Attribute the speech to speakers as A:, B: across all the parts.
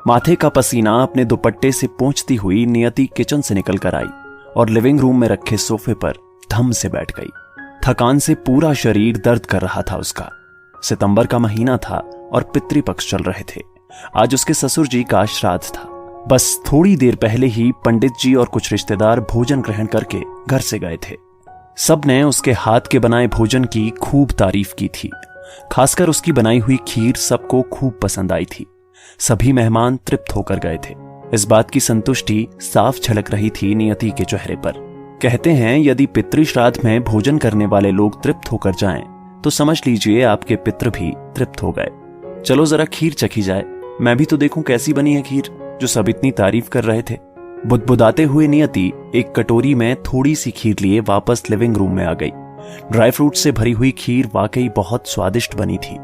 A: माथे का पसीना अपने दुपट्टे से पोंछती हुई नियति किचन से निकल कर आई और लिविंग रूम में रखे सोफे पर धम से बैठ गई। थकान से पूरा शरीर दर्द कर रहा था उसका। सितंबर का महीना था और पितृपक्ष चल रहे थे। आज उसके ससुर जी का श्राद्ध था। बस थोड़ी देर पहले ही पंडित जी और कुछ रिश्तेदार भोजन ग्रहण करके घर से गए थे। सबने उसके हाथ के बनाए भोजन की खूब तारीफ की थी। खासकर उसकी बनाई हुई खीर सबको खूब पसंद आई थी। सभी मेहमान तृप्त होकर गए थे। इस बात की संतुष्टि साफ झलक रही थी नियति के चेहरे पर। कहते हैं यदि पितृ श्राद्ध में भोजन करने वाले लोग तृप्त होकर जाएं, तो समझ लीजिए आपके पितृ भी तृप्त हो गए। चलो जरा खीर चखी जाए, मैं भी तो देखूं कैसी बनी है खीर, जो सब इतनी तारीफ कर रहे थे। बुदबुदाते हुए नियति एक कटोरी में थोड़ी सी खीर लिए वापस लिविंग रूम में आ गई। ड्राई फ्रूट से भरी हुई खीर वाकई बहुत स्वादिष्ट बनी थी।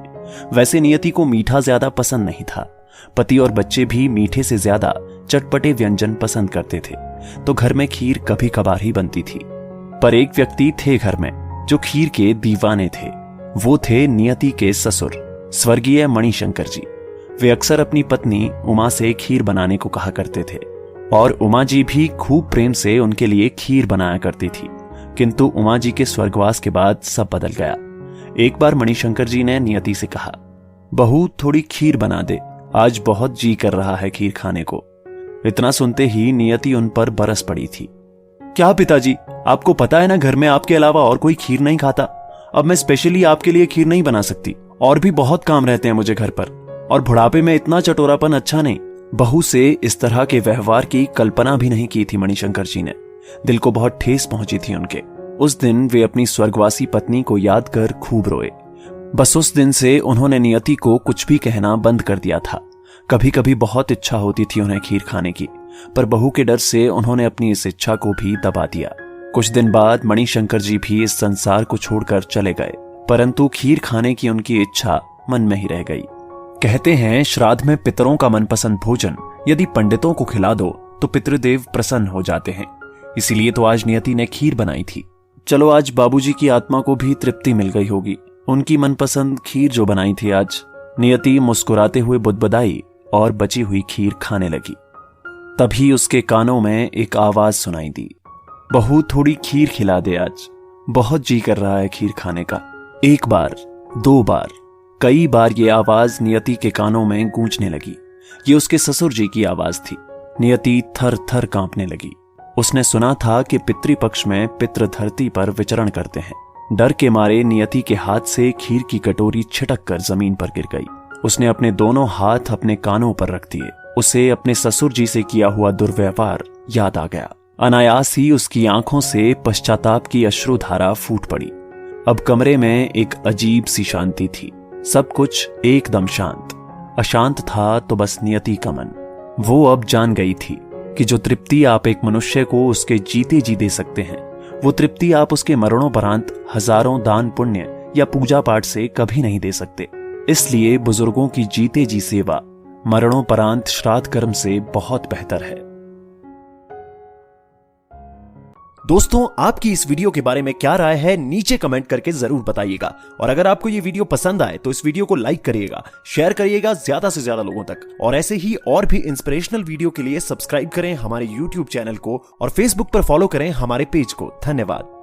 A: वैसे नियति को मीठा ज्यादा पसंद नहीं था। पति और बच्चे भी मीठे से ज्यादा चटपटे व्यंजन पसंद करते थे, तो घर में खीर कभी कभार ही बनती थी। पर एक व्यक्ति थे घर में जो खीर के दीवाने थे। वो थे नियति के ससुर, स्वर्गीय मणिशंकर जी। वे अक्सर अपनी पत्नी उमा से खीर बनाने को कहा करते थे और उमा जी भी खूब प्रेम से उनके लिए खीर बनाया करती थी। किंतु उमा जी के स्वर्गवास के बाद सब बदल गया। एक बार मणिशंकर जी ने नियति से कहा, बहू थोड़ी खीर बना दे, आज बहुत जी कर रहा है खीर खाने को। इतना सुनते ही नियति उन पर बरस पड़ी थी। क्या पिताजी, आपको पता है ना घर में आपके अलावा और कोई खीर नहीं खाता। अब मैं स्पेशली आपके लिए खीर नहीं बना सकती, और भी बहुत काम रहते हैं मुझे घर पर, और बुढ़ापे में इतना चटोरापन अच्छा नहीं। बहू से इस तरह के व्यवहार की कल्पना भी नहीं की थी मणिशंकर जी ने। दिल को बहुत ठेस पहुंची थी उनके। उस दिन वे अपनी स्वर्गवासी पत्नी को याद कर खूब रोए। बस उस दिन से उन्होंने नियति को कुछ भी कहना बंद कर दिया था। कभी कभी बहुत इच्छा होती थी उन्हें खीर खाने की, पर बहू के डर से उन्होंने अपनी इस इच्छा को भी दबा दिया। कुछ दिन बाद मणिशंकर जी भी इस संसार को छोड़कर चले गए, परंतु खीर खाने की उनकी इच्छा मन में ही रह गई। कहते हैं श्राद्ध में पितरों का मनपसंद भोजन यदि पंडितों को खिला दो तो पितृदेव प्रसन्न हो जाते हैं। इसीलिए तो आज नियति ने खीर बनाई थी। चलो आज बाबूजी की आत्मा को भी तृप्ति मिल गई होगी, उनकी मनपसंद खीर जो बनाई थी आज। नियति मुस्कुराते हुए बुदबुदाई और बची हुई खीर खाने लगी। तभी उसके कानों में एक आवाज सुनाई दी, बहू थोड़ी खीर खिला दे, आज बहुत जी कर रहा है खीर खाने का। एक बार, दो बार, कई बार ये आवाज नियति के कानों में गूंजने लगी। ये उसके ससुर जी की आवाज थी। नियति थर थर कांपने लगी। उसने सुना था कि पितृपक्ष में पितृ धरती पर विचरण करते हैं। डर के मारे नियति के हाथ से खीर की कटोरी छिटक कर जमीन पर गिर गई। उसने अपने दोनों हाथ अपने कानों पर रख दिए। उसे अपने ससुर जी से किया हुआ दुर्व्यवहार याद आ गया। अनायास ही उसकी आंखों से पश्चाताप की अश्रुधारा फूट पड़ी। अब कमरे में एक अजीब सी शांति थी। सब कुछ एकदम शांत। अशांत था तो बस नियति का मन। वो अब जान गई थी कि जो तृप्ति आप एक मनुष्य को उसके जीते जी दे सकते हैं, वो तृप्ति आप उसके मरणोपरांत हजारों दान पुण्य या पूजा पाठ से कभी नहीं दे सकते। इसलिए बुजुर्गों की जीते जी सेवा मरणोपरांत श्राद्ध कर्म से बहुत बेहतर है।
B: दोस्तों, आपकी इस वीडियो के बारे में क्या राय है नीचे कमेंट करके जरूर बताइएगा। और अगर आपको ये वीडियो पसंद आए तो इस वीडियो को लाइक करिएगा, शेयर करिएगा ज्यादा से ज्यादा लोगों तक। और ऐसे ही और भी इंस्पिरेशनल वीडियो के लिए सब्सक्राइब करें हमारे YouTube चैनल को और Facebook पर फॉलो करें हमारे पेज को। धन्यवाद।